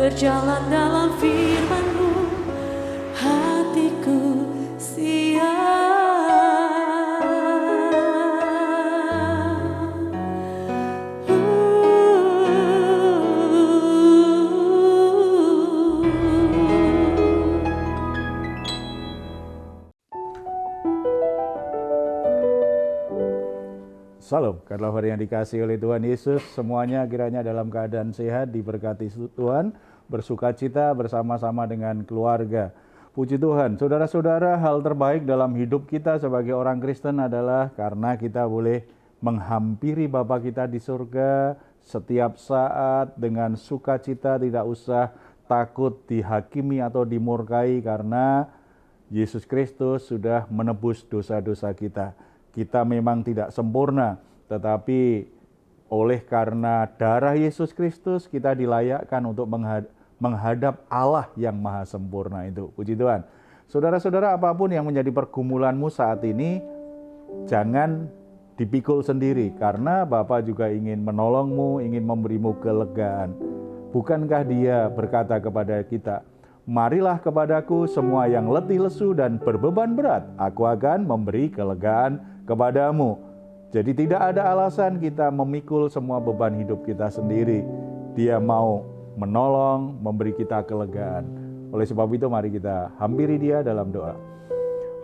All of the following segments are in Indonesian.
berjalan dalam firman-Mu, hatiku siap. Salam, karena yang dikasihi oleh Tuhan Yesus, semuanya kiranya dalam keadaan sehat, diberkati Tuhan, bersuka cita bersama-sama dengan keluarga. Puji Tuhan, saudara-saudara, hal terbaik dalam hidup kita sebagai orang Kristen adalah karena kita boleh menghampiri Bapa kita di surga setiap saat dengan sukacita, tidak usah takut dihakimi atau dimurkai karena Yesus Kristus sudah menebus dosa-dosa kita. Kita memang tidak sempurna, tetapi oleh karena darah Yesus Kristus kita dilayakkan untuk menghadap Allah yang maha sempurna itu. Puji Tuhan. Saudara-saudara, apapun yang menjadi pergumulanmu saat ini, jangan dipikul sendiri, karena Bapa juga ingin menolongmu, ingin memberimu kelegaan. Bukankah Dia berkata kepada kita, "Marilah kepadaku semua yang letih lesu dan berbeban berat, aku akan memberi kelegaan kepadamu." Jadi tidak ada alasan kita memikul semua beban hidup kita sendiri. Dia mau menolong, memberi kita kelegaan. Oleh sebab itu mari kita hampiri Dia dalam doa.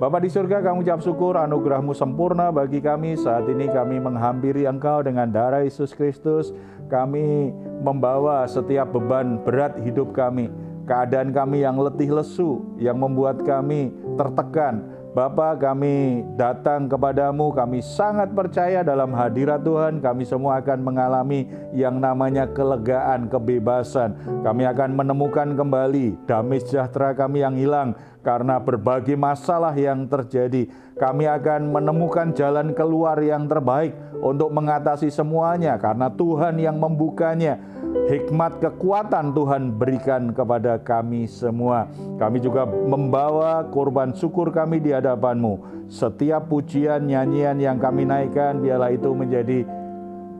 Bapa di surga, kami ucap syukur anugerah-Mu sempurna bagi kami. Saat ini kami menghampiri Engkau dengan darah Yesus Kristus. Kami membawa setiap beban berat hidup kami. Keadaan kami yang letih lesu, yang membuat kami tertekan. Bapa, kami datang kepadamu, kami sangat percaya dalam hadirat Tuhan, kami semua akan mengalami yang namanya kelegaan, kebebasan. Kami akan menemukan kembali damai sejahtera kami yang hilang karena berbagai masalah yang terjadi. Kami akan menemukan jalan keluar yang terbaik untuk mengatasi semuanya karena Tuhan yang membukanya. Hikmat kekuatan Tuhan berikan kepada kami semua. Kami juga membawa korban syukur kami di hadapan-Mu. Setiap pujian, nyanyian yang kami naikkan, biarlah itu menjadi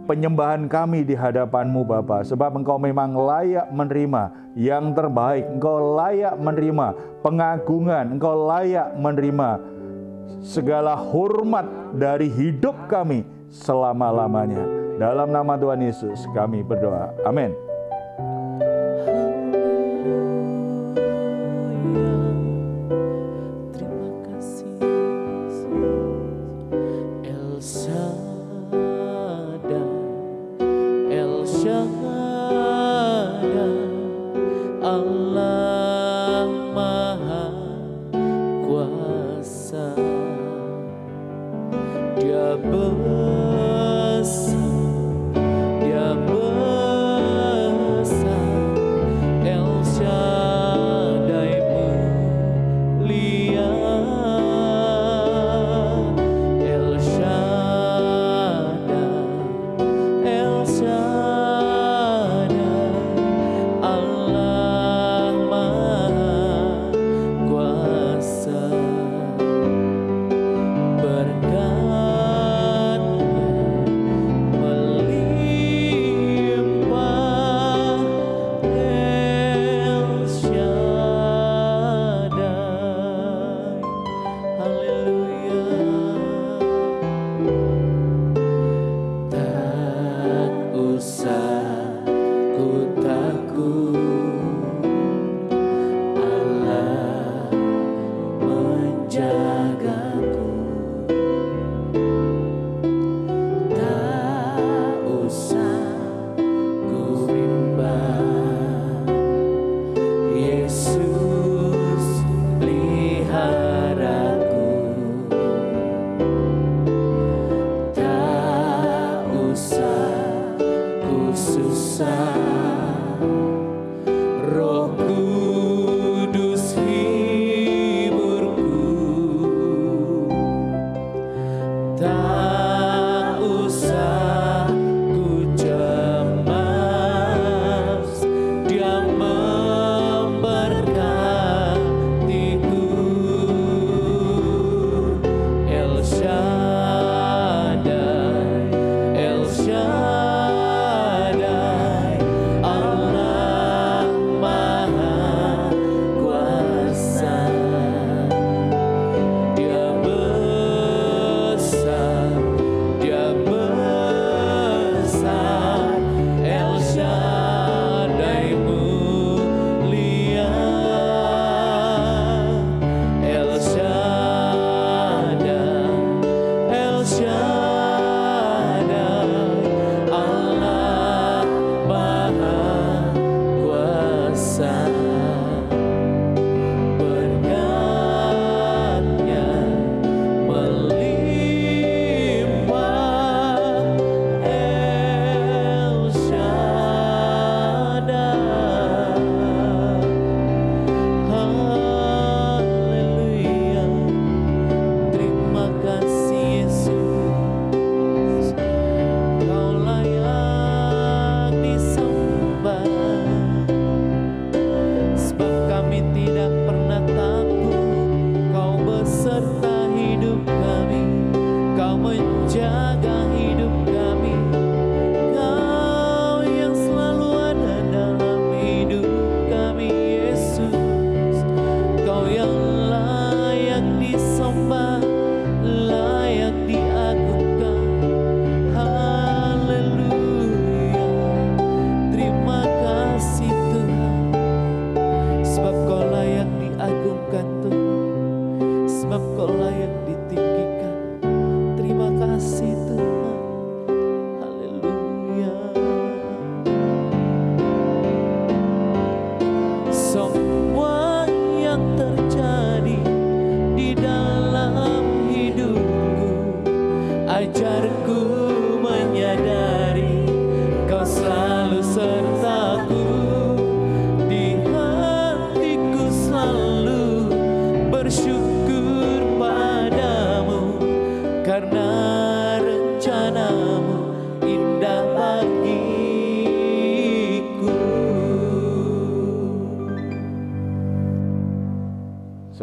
penyembahan kami di hadapan-Mu Bapa. Sebab Engkau memang layak menerima yang terbaik. Engkau layak menerima pengagungan. Engkau layak menerima segala hormat dari hidup kami selama-lamanya. Dalam nama Tuhan Yesus kami berdoa. Amin. Terima kasih El Shaddai, El Shaddai, Allah Maha Kuasa. Dia besar, Dia besar, El Shaddai mulia, El Shaddai, El Shaddai, Allah Maha Kuasa.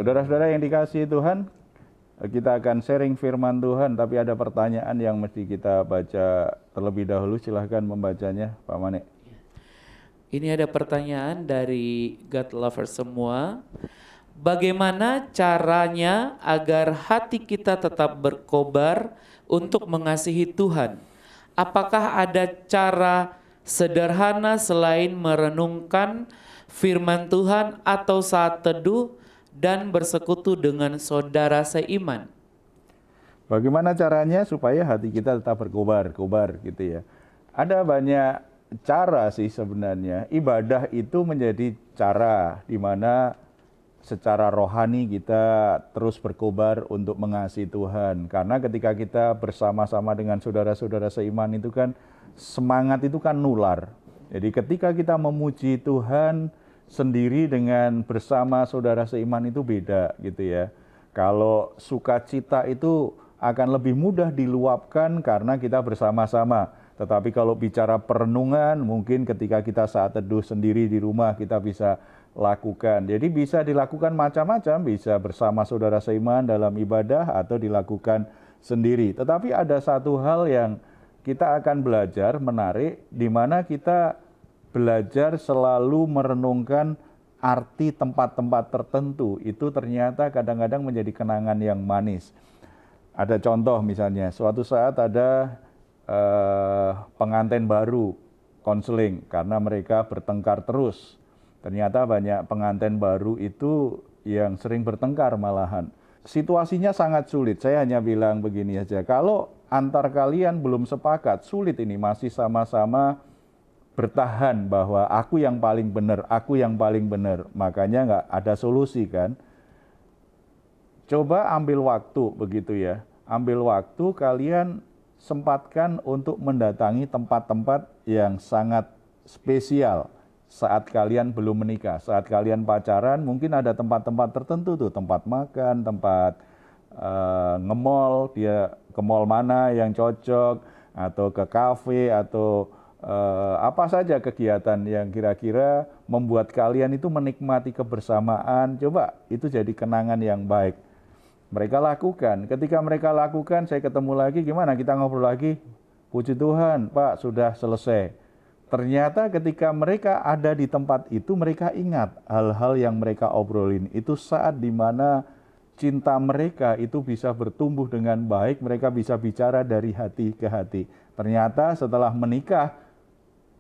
Saudara-saudara yang dikasihi Tuhan, kita akan sharing firman Tuhan, tapi ada pertanyaan yang mesti kita baca terlebih dahulu. Silahkan membacanya, Pak Mane. Ini ada pertanyaan dari God Lovers semua. Bagaimana caranya agar hati kita tetap berkobar untuk mengasihi Tuhan? Apakah ada cara sederhana selain merenungkan firman Tuhan atau saat teduh dan bersekutu dengan saudara seiman? Bagaimana caranya supaya hati kita tetap berkobar gitu ya. Ada banyak cara sih sebenarnya. Ibadah itu menjadi cara di mana secara rohani kita terus berkobar untuk mengasihi Tuhan. Karena ketika kita bersama-sama dengan saudara-saudara seiman itu kan semangat itu kan nular. Jadi ketika kita memuji Tuhan sendiri dengan bersama saudara seiman itu beda gitu ya. Kalau sukacita itu akan lebih mudah diluapkan karena kita bersama-sama. Tetapi kalau bicara perenungan, mungkin ketika kita saat teduh sendiri di rumah kita bisa lakukan. Jadi bisa dilakukan macam-macam, bisa bersama saudara seiman dalam ibadah atau dilakukan sendiri. Tetapi ada satu hal yang kita akan belajar menarik, di mana kita belajar selalu merenungkan arti tempat-tempat tertentu. Itu ternyata kadang-kadang menjadi kenangan yang manis. Ada contoh misalnya, suatu saat ada pengantin baru konseling karena mereka bertengkar terus. Ternyata banyak pengantin baru itu yang sering bertengkar malahan. Situasinya sangat sulit. Saya hanya bilang begini aja, kalau antar kalian belum sepakat, sulit ini, masih sama-sama bertahan bahwa aku yang paling benar, aku yang paling benar. Makanya nggak ada solusi kan. Coba ambil waktu begitu ya. Ambil waktu, kalian sempatkan untuk mendatangi tempat-tempat yang sangat spesial saat kalian belum menikah. Saat kalian pacaran mungkin ada tempat-tempat tertentu tuh, tempat makan, tempat nge-mall, dia ke mall mana yang cocok, atau ke kafe, atau apa saja kegiatan yang kira-kira membuat kalian itu menikmati kebersamaan. Coba itu jadi kenangan yang baik. Mereka lakukan. Ketika mereka lakukan, saya ketemu lagi, gimana kita ngobrol lagi? Puji Tuhan, Pak, sudah selesai. Ternyata ketika mereka ada di tempat itu, mereka ingat hal-hal yang mereka obrolin. Itu saat dimana cinta mereka itu bisa bertumbuh dengan baik, mereka bisa bicara dari hati ke hati. Ternyata setelah menikah,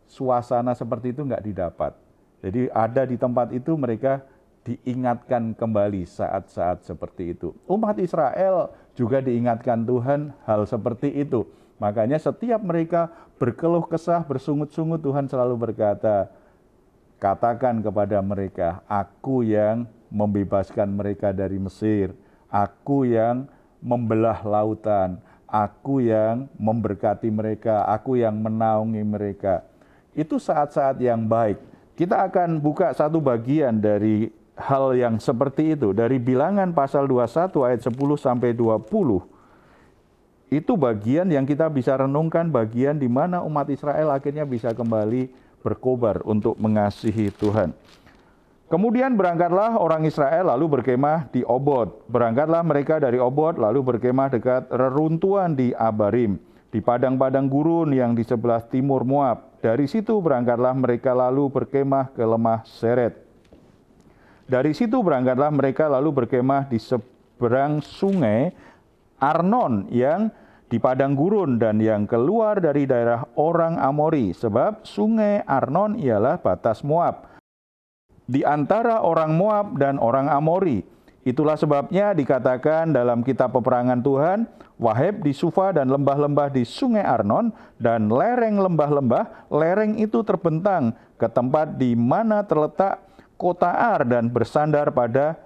suasana seperti itu nggak didapat. Jadi ada di tempat itu mereka diingatkan kembali saat-saat seperti itu. Umat Israel juga diingatkan Tuhan hal seperti itu. Makanya setiap mereka berkeluh kesah, bersungut-sungut, Tuhan selalu berkata, katakan kepada mereka, aku yang membebaskan mereka dari Mesir, aku yang membelah lautan, aku yang memberkati mereka, aku yang menaungi mereka. Itu saat-saat yang baik. Kita akan buka satu bagian dari hal yang seperti itu. Dari Bilangan pasal 21 ayat 10 sampai 20. Itu bagian yang kita bisa renungkan, bagian di mana umat Israel akhirnya bisa kembali berkobar untuk mengasihi Tuhan. Kemudian berangkatlah orang Israel lalu berkemah di Obot. Berangkatlah mereka dari Obot lalu berkemah dekat reruntuhan di Abarim, di padang-padang gurun yang di sebelah timur Moab. Dari situ berangkatlah mereka lalu berkemah ke lemah Seret. Dari situ berangkatlah mereka lalu berkemah di seberang sungai Arnon yang di padang gurun dan yang keluar dari daerah orang Amori, sebab sungai Arnon ialah batas Moab, di antara orang Moab dan orang Amori. Itulah sebabnya dikatakan dalam kitab peperangan Tuhan, Waheb di Sufa dan lembah-lembah di sungai Arnon, dan lereng lembah-lembah, lereng itu terbentang ke tempat di mana terletak kota Ar dan bersandar pada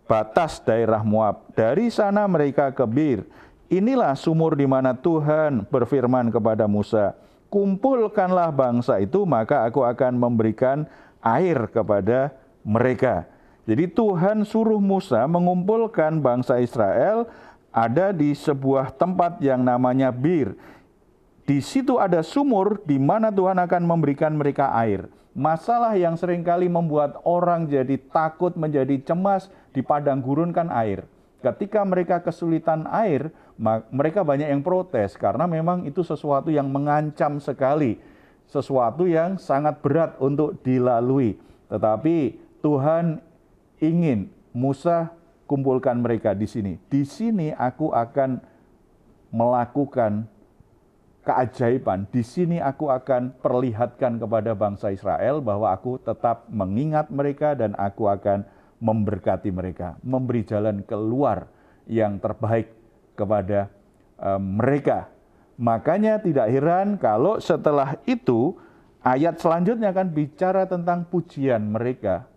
batas daerah Moab. Dari sana mereka ke Bir. Inilah sumur di mana Tuhan berfirman kepada Musa, kumpulkanlah bangsa itu, maka aku akan memberikan air kepada mereka. Jadi Tuhan suruh Musa mengumpulkan bangsa Israel ada di sebuah tempat yang namanya Bir. Di situ ada sumur di mana Tuhan akan memberikan mereka air. Masalah yang seringkali membuat orang jadi takut, menjadi cemas di padang gurun kan air. Ketika mereka kesulitan air, mereka banyak yang protes karena memang itu sesuatu yang mengancam sekali. Sesuatu yang sangat berat untuk dilalui. Tetapi Tuhan ingin Musa kumpulkan mereka di sini. Di sini aku akan melakukan keajaiban. Di sini aku akan perlihatkan kepada bangsa Israel bahwa aku tetap mengingat mereka dan aku akan memberkati mereka, memberi jalan keluar yang terbaik kepada mereka. Makanya tidak heran kalau setelah itu ayat selanjutnya akan bicara tentang pujian mereka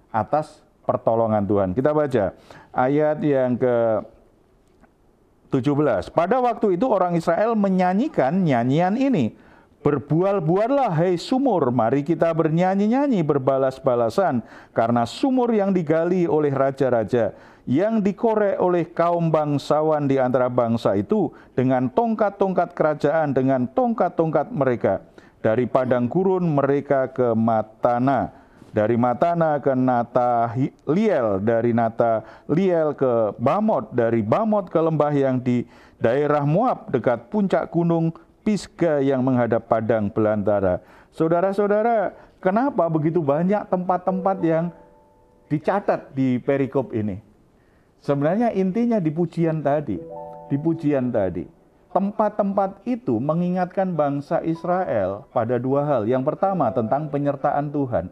atas pertolongan Tuhan. Kita baca ayat yang ke-17. Pada waktu itu orang Israel menyanyikan nyanyian ini. Berbual-buallah hai sumur, mari kita bernyanyi-nyanyi berbalas-balasan. Karena sumur yang digali oleh raja-raja, yang dikorek oleh kaum bangsawan di antara bangsa itu, dengan tongkat-tongkat kerajaan, dengan tongkat-tongkat mereka. Dari padang gurun mereka ke Matana, dari Matana ke Nataliel, dari Nataliel ke Bamot, dari Bamot ke lembah yang di daerah Moab dekat puncak gunung Pisga yang menghadap padang belantara. Saudara-saudara, kenapa begitu banyak tempat-tempat yang dicatat di perikop ini? Sebenarnya intinya di pujian tadi. Tempat-tempat itu mengingatkan bangsa Israel pada dua hal. Yang pertama tentang penyertaan Tuhan.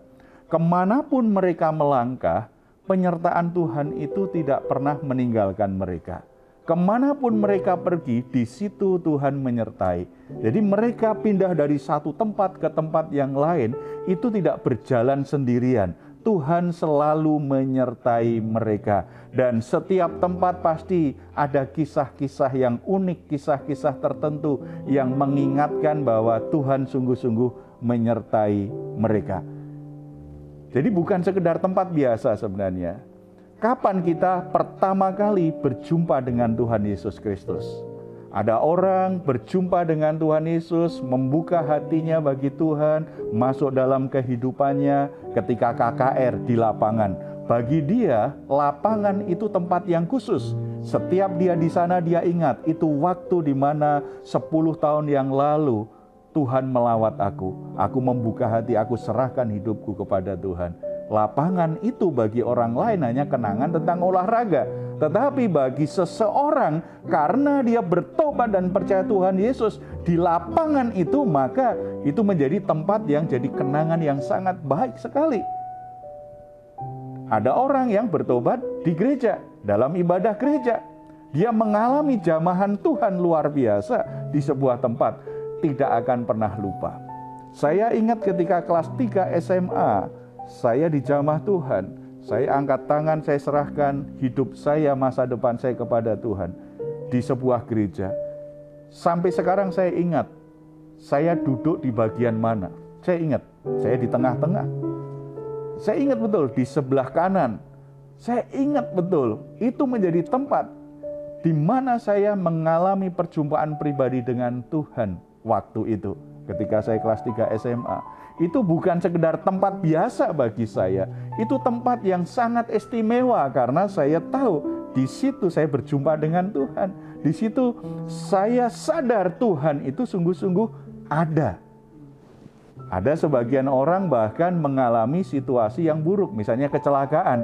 Kemanapun mereka melangkah, penyertaan Tuhan itu tidak pernah meninggalkan mereka. Kemanapun mereka pergi, di situ Tuhan menyertai. Jadi mereka pindah dari satu tempat ke tempat yang lain, itu tidak berjalan sendirian. Tuhan selalu menyertai mereka. Dan setiap tempat pasti ada kisah-kisah yang unik, kisah-kisah tertentu yang mengingatkan bahwa Tuhan sungguh-sungguh menyertai mereka. Jadi bukan sekedar tempat biasa sebenarnya. Kapan kita pertama kali berjumpa dengan Tuhan Yesus Kristus? Ada orang berjumpa dengan Tuhan Yesus, membuka hatinya bagi Tuhan, masuk dalam kehidupannya ketika KKR di lapangan. Bagi dia, lapangan itu tempat yang khusus. Setiap dia di sana dia ingat, itu waktu di mana 10 tahun yang lalu Tuhan melawat aku. Aku membuka hati, aku serahkan hidupku kepada Tuhan. Lapangan itu bagi orang lain hanya kenangan tentang olahraga. Tetapi bagi seseorang, karena dia bertobat dan percaya Tuhan Yesus di lapangan itu, maka itu menjadi tempat yang jadi kenangan yang sangat baik sekali. Ada orang yang bertobat di gereja, dalam ibadah gereja. Dia mengalami jamahan Tuhan luar biasa di sebuah tempat. Tidak akan pernah lupa. Saya ingat ketika kelas 3 SMA, saya dijamah Tuhan. Saya angkat tangan, saya serahkan hidup saya, masa depan saya kepada Tuhan di sebuah gereja. Sampai sekarang saya ingat, saya duduk di bagian mana. Saya ingat, saya di tengah-tengah. Saya ingat betul di sebelah kanan. Saya ingat betul, itu menjadi tempat di mana saya mengalami perjumpaan pribadi dengan Tuhan. Waktu itu, ketika saya kelas 3 SMA, itu bukan sekedar tempat biasa bagi saya. Itu tempat yang sangat istimewa karena saya tahu di situ saya berjumpa dengan Tuhan. Di situ saya sadar Tuhan itu sungguh-sungguh ada. Ada sebagian orang bahkan mengalami situasi yang buruk, misalnya kecelakaan.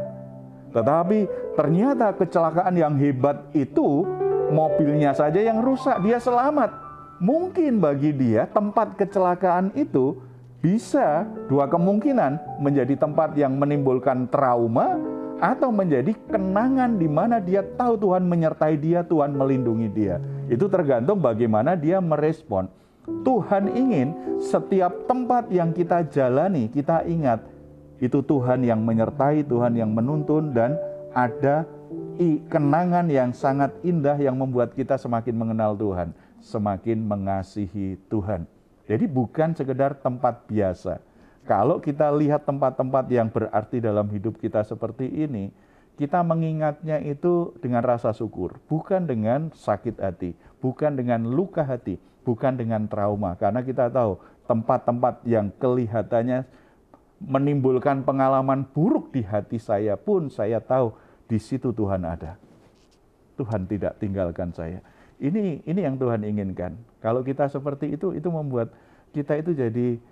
Tetapi ternyata kecelakaan yang hebat itu, mobilnya saja yang rusak, dia selamat. Mungkin bagi dia tempat kecelakaan itu bisa dua kemungkinan, menjadi tempat yang menimbulkan trauma atau menjadi kenangan di mana dia tahu Tuhan menyertai dia, Tuhan melindungi dia. Itu tergantung bagaimana dia merespon. Tuhan ingin setiap tempat yang kita jalani, kita ingat itu Tuhan yang menyertai, Tuhan yang menuntun, dan ada kenangan yang sangat indah yang membuat kita semakin mengenal Tuhan, semakin mengasihi Tuhan. Jadi bukan sekedar tempat biasa. Kalau kita lihat tempat-tempat yang berarti dalam hidup kita seperti ini, kita mengingatnya itu dengan rasa syukur, bukan dengan sakit hati, bukan dengan luka hati, bukan dengan trauma. Karena kita tahu tempat-tempat yang kelihatannya menimbulkan pengalaman buruk di hati saya pun saya tahu di situ Tuhan ada. Tuhan tidak tinggalkan saya. Ini yang Tuhan inginkan. Kalau kita seperti itu membuat kita itu jadi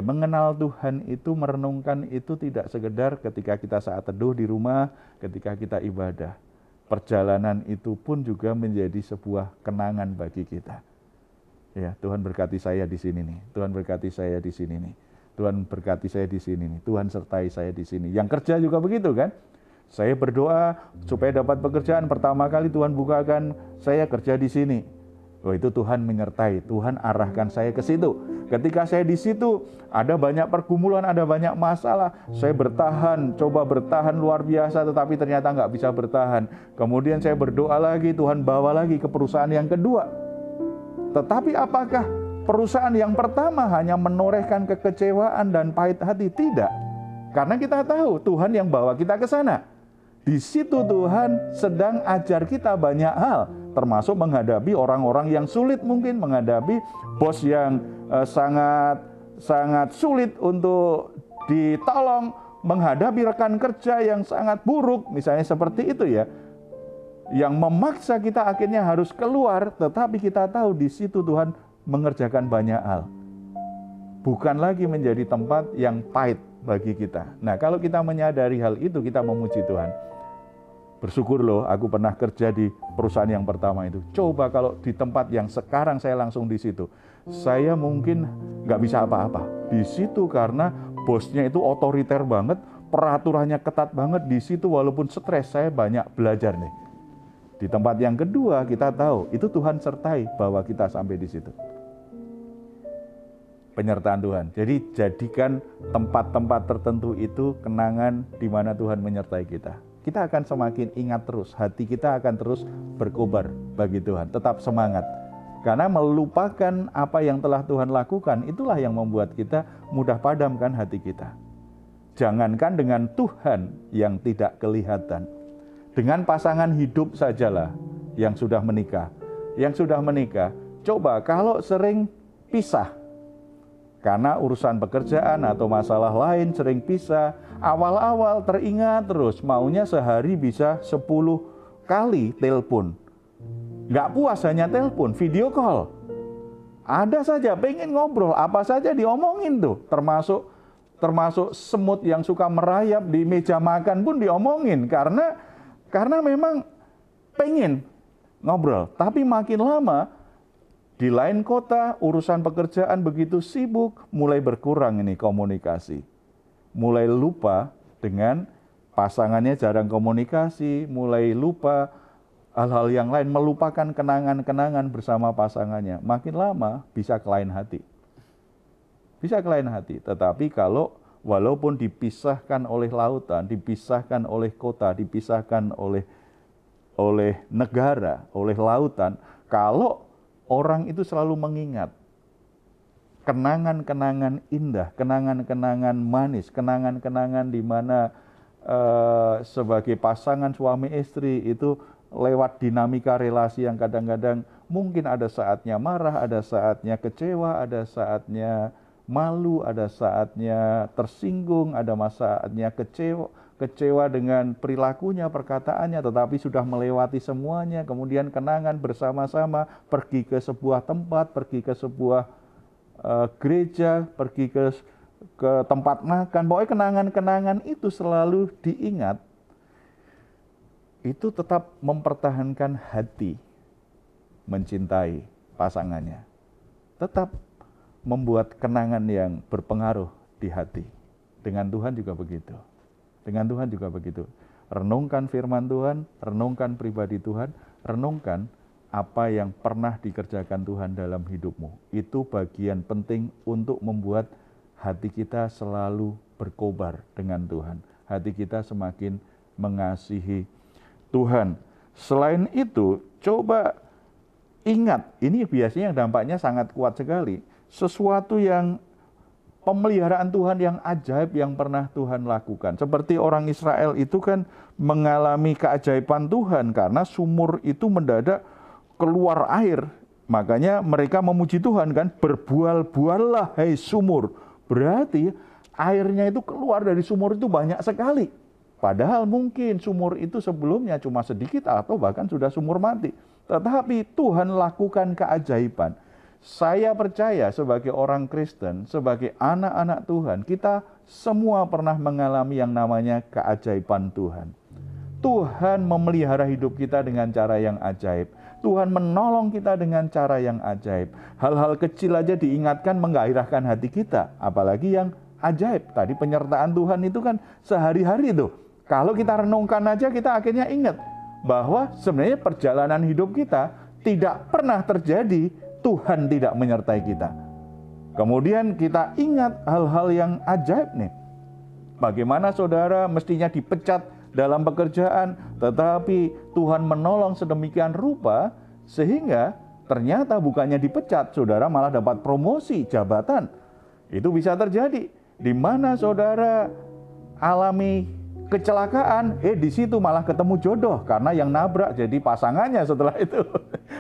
mengenal Tuhan itu, merenungkan itu tidak sekedar ketika kita saat teduh di rumah, ketika kita ibadah. Perjalanan itu pun juga menjadi sebuah kenangan bagi kita. Ya, Tuhan berkati saya di sini nih. Tuhan berkati saya di sini nih. Tuhan berkati saya di sini nih. Tuhan sertai saya di sini. Yang kerja juga begitu kan? Saya berdoa supaya dapat pekerjaan. Pertama kali Tuhan bukakan saya kerja di sini. Oh, itu Tuhan menyertai, Tuhan arahkan saya ke situ. Ketika saya di situ, ada banyak pergumulan, ada banyak masalah. Saya bertahan, coba bertahan luar biasa, tetapi ternyata nggak bisa bertahan. Kemudian saya berdoa lagi, Tuhan bawa lagi ke perusahaan yang kedua. Tetapi apakah perusahaan yang pertama hanya menorehkan kekecewaan dan pahit hati? Tidak. Karena kita tahu Tuhan yang bawa kita ke sana. Di situ Tuhan sedang ajar kita banyak hal, termasuk menghadapi orang-orang yang sulit mungkin, menghadapi bos yang sangat sulit untuk ditolong, menghadapi rekan kerja yang sangat buruk, misalnya seperti itu ya, yang memaksa kita akhirnya harus keluar, tetapi kita tahu di situ Tuhan mengerjakan banyak hal. Bukan lagi menjadi tempat yang pahit bagi kita. Nah, kalau kita menyadari hal itu, kita memuji Tuhan. Bersyukur loh, aku pernah kerja di perusahaan yang pertama itu. Coba kalau di tempat yang sekarang saya langsung di situ, saya mungkin nggak bisa apa-apa. Di situ karena bosnya itu otoriter banget, peraturannya ketat banget. Di situ walaupun stres, saya banyak belajar nih. Di tempat yang kedua kita tahu, itu Tuhan sertai bahwa kita sampai di situ. Penyertaan Tuhan. Jadi jadikan tempat-tempat tertentu itu kenangan di mana Tuhan menyertai kita. Kita akan semakin ingat terus, hati kita akan terus berkobar bagi Tuhan. Tetap semangat. Karena melupakan apa yang telah Tuhan lakukan, itulah yang membuat kita mudah padamkan hati kita. Jangankan dengan Tuhan yang tidak kelihatan. Dengan pasangan hidup sajalah yang sudah menikah. Yang sudah menikah, coba kalau sering pisah, karena urusan pekerjaan atau masalah lain sering pisah, awal-awal teringat terus, maunya sehari bisa 10 kali telepon. Nggak puas hanya telepon, video call. Ada saja, pengen ngobrol, apa saja diomongin tuh. Termasuk semut yang suka merayap di meja makan pun diomongin. Karena memang pengen ngobrol. Tapi makin lama, di lain kota, urusan pekerjaan begitu sibuk, mulai berkurang ini komunikasi. Mulai lupa dengan pasangannya, jarang komunikasi, mulai lupa hal-hal yang lain, melupakan kenangan-kenangan bersama pasangannya. Makin lama bisa ke lain hati. Bisa ke lain hati, tetapi kalau walaupun dipisahkan oleh lautan, dipisahkan oleh kota, dipisahkan oleh negara, oleh lautan, kalau orang itu selalu mengingat kenangan-kenangan indah, kenangan-kenangan manis, kenangan-kenangan di mana sebagai pasangan suami istri itu lewat dinamika relasi yang kadang-kadang mungkin ada saatnya marah, ada saatnya kecewa, ada saatnya malu, ada saatnya tersinggung, ada saatnya kecewa dengan perilakunya, perkataannya, tetapi sudah melewati semuanya, kemudian kenangan bersama-sama, pergi ke sebuah tempat, pergi ke sebuah gereja, pergi ke tempat makan, pokoknya kenangan-kenangan itu selalu diingat, itu tetap mempertahankan hati mencintai pasangannya, tetap membuat kenangan yang berpengaruh di hati. Dengan Tuhan juga begitu. Dengan Tuhan juga begitu. Renungkan firman Tuhan, renungkan pribadi Tuhan, renungkan apa yang pernah dikerjakan Tuhan dalam hidupmu. Itu bagian penting untuk membuat hati kita selalu berkobar dengan Tuhan. Hati kita semakin mengasihi Tuhan. Selain itu, coba ingat, ini biasanya dampaknya sangat kuat sekali. Sesuatu yang pemeliharaan Tuhan yang ajaib yang pernah Tuhan lakukan. Seperti orang Israel itu kan mengalami keajaiban Tuhan karena sumur itu mendadak keluar air. Makanya mereka memuji Tuhan kan, berbual-buallah hai sumur. Berarti airnya itu keluar dari sumur itu banyak sekali. Padahal mungkin sumur itu sebelumnya cuma sedikit atau bahkan sudah sumur mati. Tetapi Tuhan lakukan keajaiban. Saya percaya sebagai orang Kristen, sebagai anak-anak Tuhan, kita semua pernah mengalami yang namanya keajaiban Tuhan. Tuhan memelihara hidup kita dengan cara yang ajaib. Tuhan menolong kita dengan cara yang ajaib. Hal-hal kecil aja diingatkan menggairahkan hati kita. Apalagi yang ajaib. Tadi penyertaan Tuhan itu kan sehari-hari tuh. Kalau kita renungkan aja kita akhirnya ingat bahwa sebenarnya perjalanan hidup kita tidak pernah terjadi Tuhan tidak menyertai kita. Kemudian kita ingat hal-hal yang ajaib nih. Bagaimana saudara mestinya dipecat dalam pekerjaan, tetapi Tuhan menolong sedemikian rupa sehingga ternyata bukannya dipecat, saudara malah dapat promosi jabatan. Itu bisa terjadi. Di mana saudara alami kecelakaan, di situ malah ketemu jodoh karena yang nabrak jadi pasangannya setelah itu.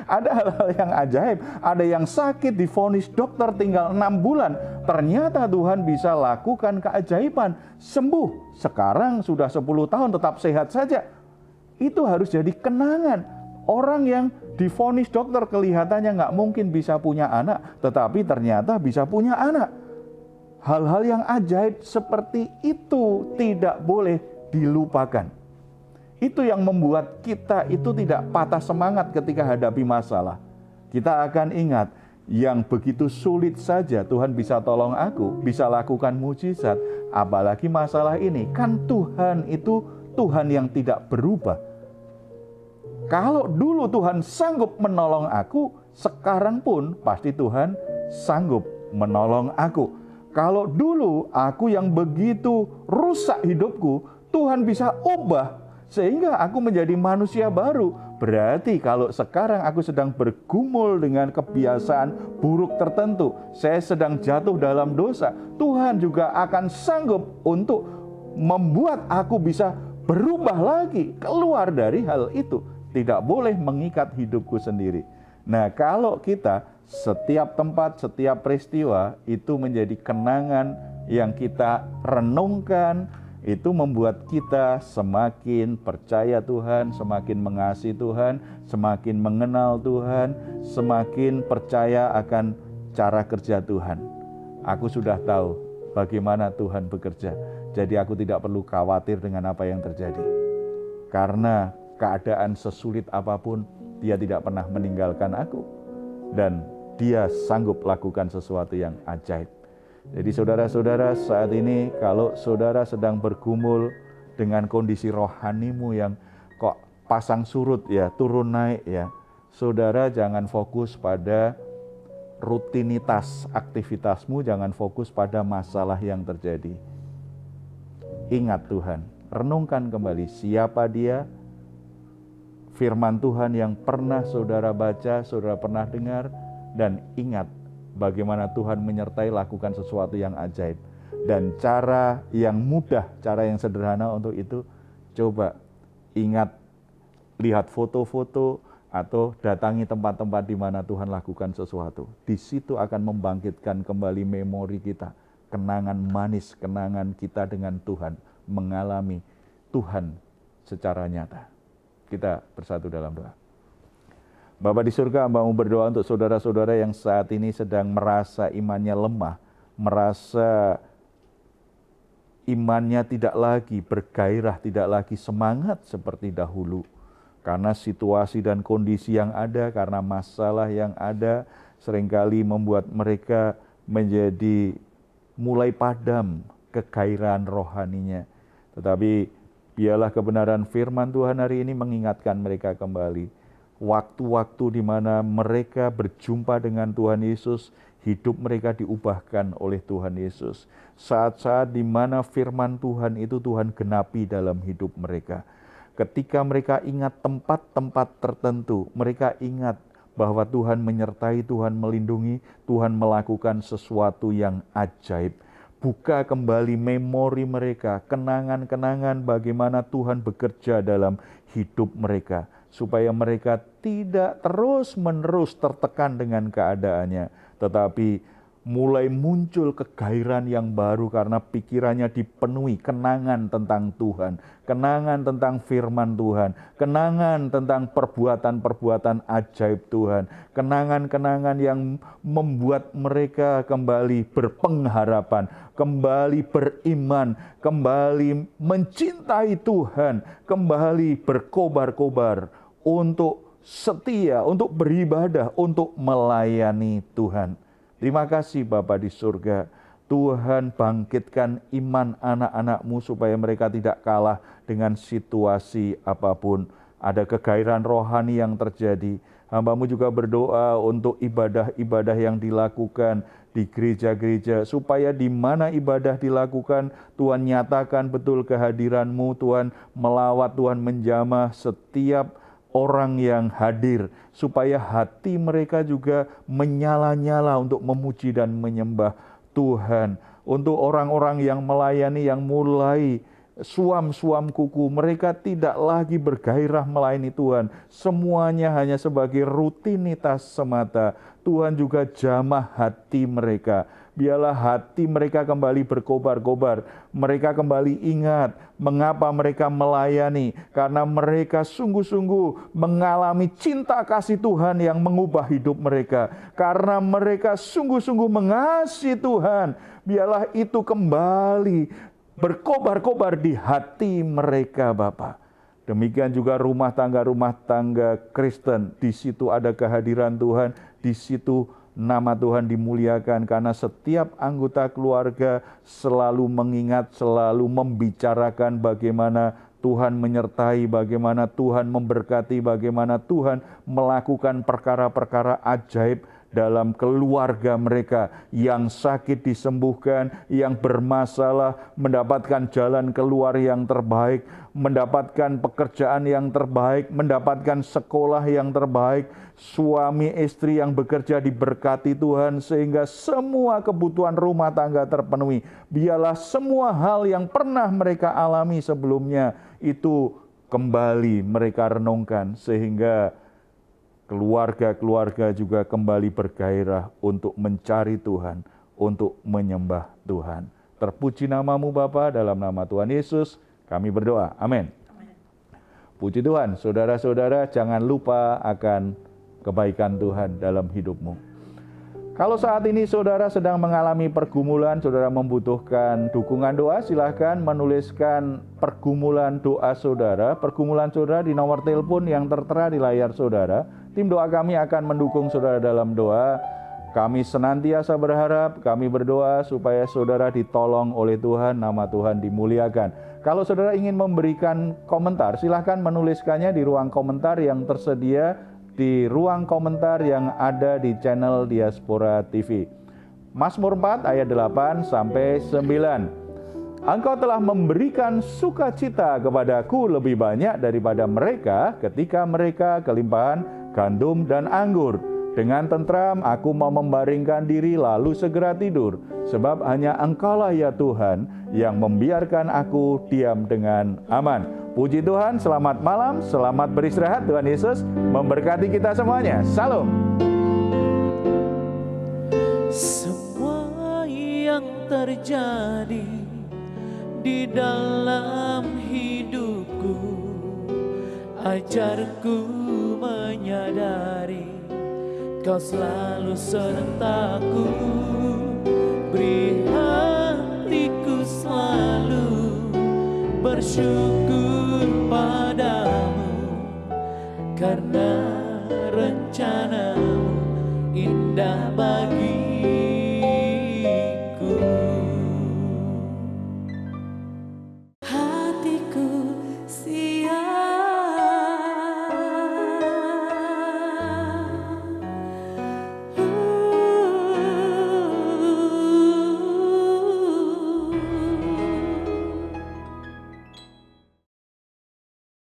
Ada hal-hal yang ajaib, ada yang sakit divonis dokter tinggal 6 bulan. Ternyata Tuhan bisa lakukan keajaiban, sembuh. Sekarang sudah 10 tahun tetap sehat saja. Itu harus jadi kenangan. Orang yang divonis dokter kelihatannya nggak mungkin bisa punya anak, tetapi ternyata bisa punya anak. Hal-hal yang ajaib seperti itu tidak boleh dilupakan. Itu yang membuat kita itu tidak patah semangat ketika hadapi masalah. Kita akan ingat, yang begitu sulit saja Tuhan bisa tolong aku, bisa lakukan mujizat. Apalagi masalah ini, kan Tuhan itu Tuhan yang tidak berubah. Kalau dulu Tuhan sanggup menolong aku, sekarang pun pasti Tuhan sanggup menolong aku. Kalau dulu aku yang begitu rusak hidupku, Tuhan bisa ubah sehingga aku menjadi manusia baru. Berarti kalau sekarang aku sedang bergumul dengan kebiasaan buruk tertentu, saya sedang jatuh dalam dosa, Tuhan juga akan sanggup untuk membuat aku bisa berubah lagi, keluar dari hal itu. Tidak boleh mengikat hidupku sendiri. Nah, kalau kita setiap tempat, setiap peristiwa itu menjadi kenangan yang kita renungkan, itu membuat kita semakin percaya Tuhan, semakin mengasihi Tuhan, semakin mengenal Tuhan, semakin percaya akan cara kerja Tuhan. Aku sudah tahu bagaimana Tuhan bekerja, jadi aku tidak perlu khawatir dengan apa yang terjadi. Karena keadaan sesulit apapun, Dia tidak pernah meninggalkan aku. Dan Dia sanggup lakukan sesuatu yang ajaib. Jadi saudara-saudara, saat ini kalau saudara sedang bergumul dengan kondisi rohanimu yang kok pasang surut ya, turun naik ya, saudara jangan fokus pada rutinitas aktivitasmu, jangan fokus pada masalah yang terjadi. Ingat Tuhan, renungkan kembali siapa Dia, firman Tuhan yang pernah saudara baca, saudara pernah dengar, dan ingat bagaimana Tuhan menyertai lakukan sesuatu yang ajaib. Dan cara yang mudah, cara yang sederhana untuk itu, coba ingat, lihat foto-foto, atau datangi tempat-tempat di mana Tuhan lakukan sesuatu. Di situ akan membangkitkan kembali memori kita, kenangan manis, kenangan kita dengan Tuhan, mengalami Tuhan secara nyata. Kita bersatu dalam doa. Bapa di surga, hamba-Mu berdoa untuk saudara-saudara yang saat ini sedang merasa imannya lemah, merasa imannya tidak lagi bergairah, tidak lagi semangat seperti dahulu. Karena situasi dan kondisi yang ada, karena masalah yang ada, seringkali membuat mereka menjadi mulai padam kegairahan rohaninya. Tetapi biarlah kebenaran firman Tuhan hari ini mengingatkan mereka kembali. Waktu-waktu di mana mereka berjumpa dengan Tuhan Yesus, hidup mereka diubahkan oleh Tuhan Yesus. Saat-saat di mana firman Tuhan itu Tuhan genapi dalam hidup mereka. Ketika mereka ingat tempat-tempat tertentu, mereka ingat bahwa Tuhan menyertai, Tuhan melindungi, Tuhan melakukan sesuatu yang ajaib. Buka kembali memori mereka, kenangan-kenangan bagaimana Tuhan bekerja dalam hidup mereka, supaya mereka tidak terus-menerus tertekan dengan keadaannya, tetapi mulai muncul kegairahan yang baru karena pikirannya dipenuhi kenangan tentang Tuhan, kenangan tentang firman Tuhan, kenangan tentang perbuatan-perbuatan ajaib Tuhan, kenangan-kenangan yang membuat mereka kembali berpengharapan, kembali beriman, kembali mencintai Tuhan, kembali berkobar-kobar untuk setia, untuk beribadah, untuk melayani Tuhan. Terima kasih Bapa di surga. Tuhan bangkitkan iman anak-anak-Mu supaya mereka tidak kalah dengan situasi apapun. Ada kegairahan rohani yang terjadi. Hamba-Mu juga berdoa untuk ibadah-ibadah yang dilakukan di gereja-gereja, supaya di mana ibadah dilakukan, Tuhan nyatakan betul kehadiran-Mu, Tuhan melawat, Tuhan menjamah setiap orang yang hadir, supaya hati mereka juga menyala-nyala untuk memuji dan menyembah Tuhan. Untuk orang-orang yang melayani, yang mulai suam-suam kuku, mereka tidak lagi bergairah melayani Tuhan. Semuanya hanya sebagai rutinitas semata. Tuhan juga jamah hati mereka. Biarlah hati mereka kembali berkobar-kobar. Mereka kembali ingat mengapa mereka melayani. Karena mereka sungguh-sungguh mengalami cinta kasih Tuhan yang mengubah hidup mereka. Karena mereka sungguh-sungguh mengasihi Tuhan. Biarlah itu kembali berkobar-kobar di hati mereka, Bapa. Demikian juga rumah tangga Kristen. Di situ ada kehadiran Tuhan, di situ nama Tuhan dimuliakan, karena setiap anggota keluarga selalu mengingat, selalu membicarakan bagaimana Tuhan menyertai, bagaimana Tuhan memberkati, bagaimana Tuhan melakukan perkara-perkara ajaib dalam keluarga mereka. Yang sakit disembuhkan, yang bermasalah mendapatkan jalan keluar yang terbaik, mendapatkan pekerjaan yang terbaik, mendapatkan sekolah yang terbaik, suami istri yang bekerja diberkati Tuhan, sehingga semua kebutuhan rumah tangga terpenuhi. Biarlah semua hal yang pernah mereka alami sebelumnya itu kembali mereka renungkan, sehingga keluarga-keluarga juga kembali bergairah untuk mencari Tuhan, untuk menyembah Tuhan. Terpuji nama-Mu Bapa, dalam nama Tuhan Yesus kami berdoa. Amin. Puji Tuhan, saudara-saudara, jangan lupa akan kebaikan Tuhan dalam hidupmu. Kalau saat ini saudara sedang mengalami pergumulan, saudara membutuhkan dukungan doa, silahkan menuliskan pergumulan doa saudara di nomor telepon yang tertera di layar saudara. Tim doa kami akan mendukung saudara dalam doa. Kami senantiasa berharap, kami berdoa supaya saudara ditolong oleh Tuhan, nama Tuhan dimuliakan. Kalau saudara ingin memberikan komentar, silahkan menuliskannya di ruang komentar yang tersedia di ruang komentar yang ada di channel Diaspora TV. Mazmur 4 ayat 8-9. Engkau telah memberikan sukacita kepadaku lebih banyak daripada mereka ketika mereka kelimpahan gandum dan anggur. Dengan tentram aku mau membaringkan diri lalu segera tidur. Sebab hanya Engkaulah ya Tuhan yang membiarkan aku diam dengan aman. Puji Tuhan, selamat malam, selamat beristirahat. Tuhan Yesus memberkati kita semuanya. Salam. Semua yang terjadi di dalam hidupku, ajarku menyadari Kau selalu sertaku, beri hatiku selalu bersyukur padamu, karena